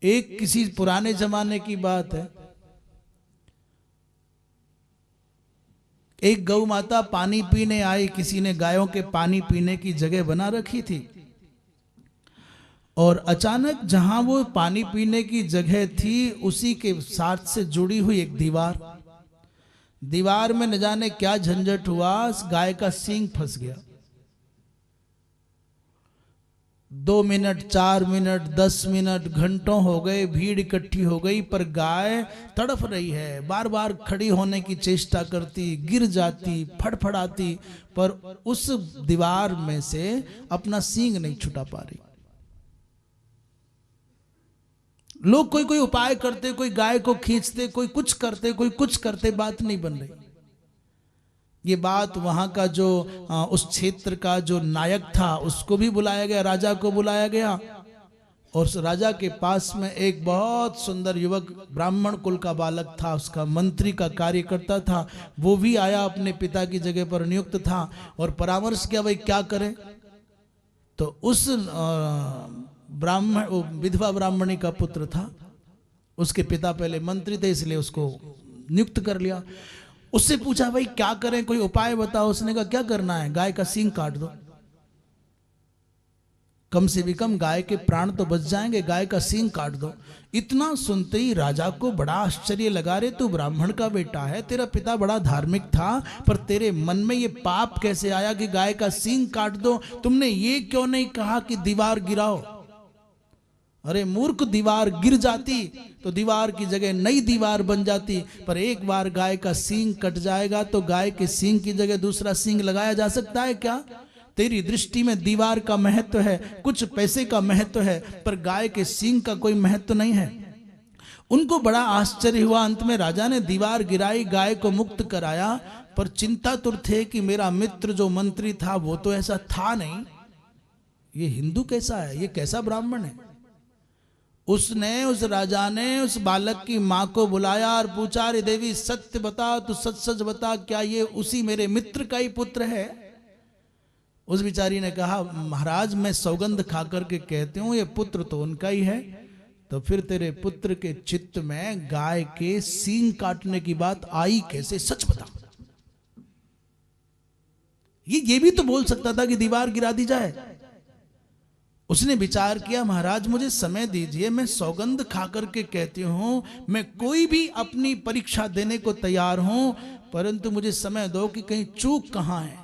एक किसी पुराने जमाने की बात है, एक गौ माता पानी पीने आई, किसी ने गायों के पानी पीने की जगह बना रखी थी, और अचानक जहां वो पानी पीने की जगह थी उसी के साथ से जुड़ी हुई एक दीवार में न जाने क्या झंझट हुआ, गाय का सींग फंस गया। 2 मिनट, 4 मिनट, 10 मिनट, घंटों हो गए, भीड़ इकट्ठी हो गई, पर गाय तड़फ रही है, बार बार खड़ी होने की चेष्टा करती, गिर जाती, फड़फड़ाती, पर उस दीवार में से अपना सींग नहीं छुटा पा रही। लोग कोई कोई उपाय करते, कोई गाय को खींचते, कोई कुछ करते, बात नहीं बन रही। ये बात वहां का जो उस क्षेत्र का जो नायक था उसको भी बुलाया गया, राजा को बुलाया गया, और उस राजा के पास में एक बहुत सुंदर युवक ब्राह्मण कुल का बालक था, उसका मंत्री का कार्यकर्ता था, वो भी आया, अपने पिता की जगह पर नियुक्त था, और परामर्श किया भाई क्या करें। तो उस विधवा ब्राह्मणी का पुत्र था, उसके पिता पहले मंत्री थे इसलिए उसको नियुक्त कर लिया। उससे पूछा भाई क्या करें, कोई उपाय बताओ। उसने कहा क्या करना है, गाय का सींग काट दो, कम से भी कम गाय के प्राण तो बच जाएंगे, गाय का सींग काट दो। इतना सुनते ही राजा को बड़ा आश्चर्य लगा, रे तू ब्राह्मण का बेटा है, तेरा पिता बड़ा धार्मिक था, पर तेरे मन में ये पाप कैसे आया कि गाय का सींग काट दो, तुमने ये क्यों नहीं कहा कि दीवार गिराओ। अरे मूर्ख, दीवार गिर जाती तो दीवार की जगह नई दीवार बन जाती, पर एक बार गाय का सींग कट जाएगा तो गाय के सींग की जगह दूसरा सींग लगाया जा सकता है क्या। तेरी दृष्टि में दीवार का महत्व है, कुछ पैसे का महत्व है, पर गाय के सींग का कोई महत्व नहीं है। उनको बड़ा आश्चर्य हुआ। अंत में राजा ने दीवार गिराई, गाय को मुक्त कराया, पर चिंतातुर थे कि मेरा मित्र जो मंत्री था वो तो ऐसा था नहीं, ये हिंदू कैसा है, ये कैसा ब्राह्मण है। उस राजा ने उस बालक की माँ को बुलाया और पूछा, रे देवी सत्य बता, तू सच सच बता, क्या ये उसी मेरे मित्र का ही पुत्र है। उस बिचारी ने कहा, महाराज मैं सौगंध खा करके कहती हूँ ये पुत्र तो उनका ही है। तो फिर तेरे पुत्र के चित्त में गाय के सींग काटने की बात आई कैसे, सच बता। ये भी तो बोल सकता था कि दीवार गिरा दी जाए। उसने विचार किया, महाराज मुझे समय दीजिए, मैं सौगंध खा करके कहती हूं, मैं कोई भी अपनी परीक्षा देने को तैयार हूं, परंतु मुझे समय दो कि कहीं चूक कहां है।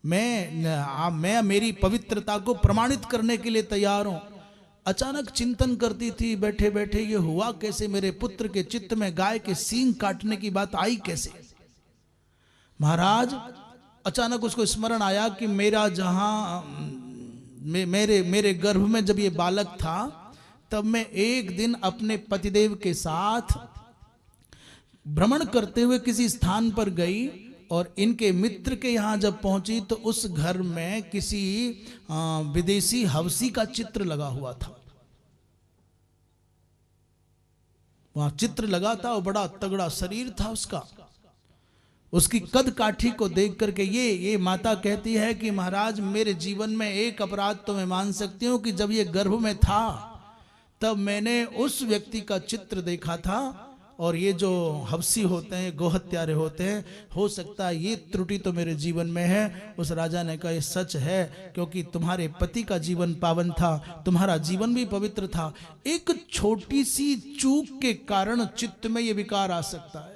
मैं मेरी पवित्रता को प्रमाणित करने के लिए तैयार हूं। अचानक चिंतन करती थी, बैठे बैठे ये हुआ कैसे, मेरे पुत्र के चित्त में गाय के सींग काटने की बात आई कैसे। महाराज अचानक उसको स्मरण आया कि मेरा जहां मेरे गर्भ में जब ये बालक था, तब मैं एक दिन अपने पतिदेव के साथ भ्रमण करते हुए किसी स्थान पर गई, और इनके मित्र के यहाँ जब पहुंची तो उस घर में किसी विदेशी हवसी का चित्र लगा हुआ था। वहां चित्र लगा था और बड़ा तगड़ा शरीर था उसका। उसकी कद काठी को देख करके ये माता कहती है कि महाराज मेरे जीवन में एक अपराध तो मैं मान सकती हूँ कि जब ये गर्भ में था तब मैंने उस व्यक्ति का चित्र देखा था, और ये जो हवसी होते हैं, गोहत्यारे होते हैं, हो सकता है ये त्रुटि तो मेरे जीवन में है। उस राजा ने कहा ये सच है, क्योंकि तुम्हारे पति का जीवन पावन था, तुम्हारा जीवन भी पवित्र था, एक छोटी सी चूक के कारण चित्त में ये विकार आ सकता है।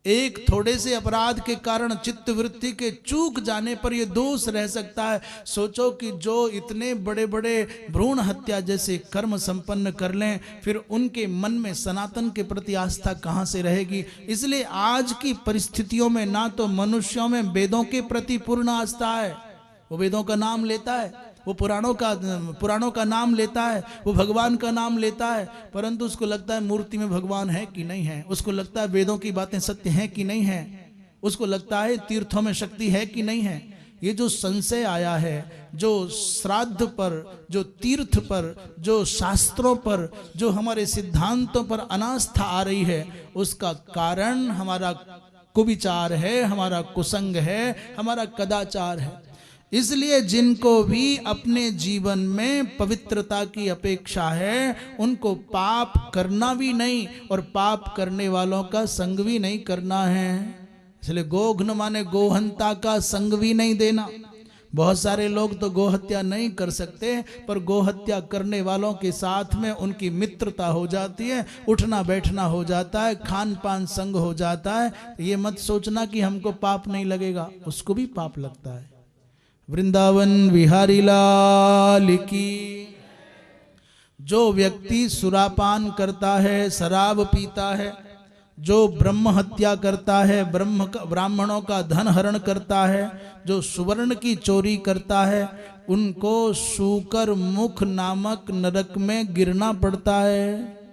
एक थोड़े से अपराध के कारण चित्त वृत्ति के चूक जाने पर यह दोष रह सकता है। सोचो कि जो इतने बड़े बड़े भ्रूण हत्या जैसे कर्म संपन्न कर लें, फिर उनके मन में सनातन के प्रति आस्था कहां से रहेगी। इसलिए आज की परिस्थितियों में ना तो मनुष्यों में वेदों के प्रति पूर्ण आस्था है, वो वेदों का नाम लेता है, वो पुराणों का नाम लेता है, वो भगवान का नाम लेता है, परंतु उसको लगता है मूर्ति में भगवान है कि नहीं है, उसको लगता है वेदों की बातें सत्य हैं कि नहीं है, उसको लगता है तीर्थों में शक्ति है कि नहीं है। ये जो संशय आया है, जो श्राद्ध पर, जो तीर्थ पर, जो शास्त्रों पर, जो हमारे सिद्धांतों पर अनास्था आ रही है, उसका कारण हमारा कुविचार है, हमारा कुसंग है, हमारा कदाचार है। इसलिए जिनको भी अपने जीवन में पवित्रता की अपेक्षा है उनको पाप करना भी नहीं और पाप करने वालों का संग भी नहीं करना है। इसलिए गोघ्न माने गोहंता का संग भी नहीं देना। बहुत सारे लोग तो गोहत्या नहीं कर सकते पर गोहत्या करने वालों के साथ में उनकी मित्रता हो जाती है, उठना बैठना हो जाता है, खान पान संग हो जाता है। ये मत सोचना कि हमको पाप नहीं लगेगा, उसको भी पाप लगता है। वृंदावन बिहारी लाल की। जो व्यक्ति सुरापान करता है, शराब पीता है, जो ब्रह्म हत्या करता है, ब्राह्मणों का धन हरण करता है, जो सुवर्ण की चोरी करता है, उनको शूकर मुख नामक नरक में गिरना पड़ता है।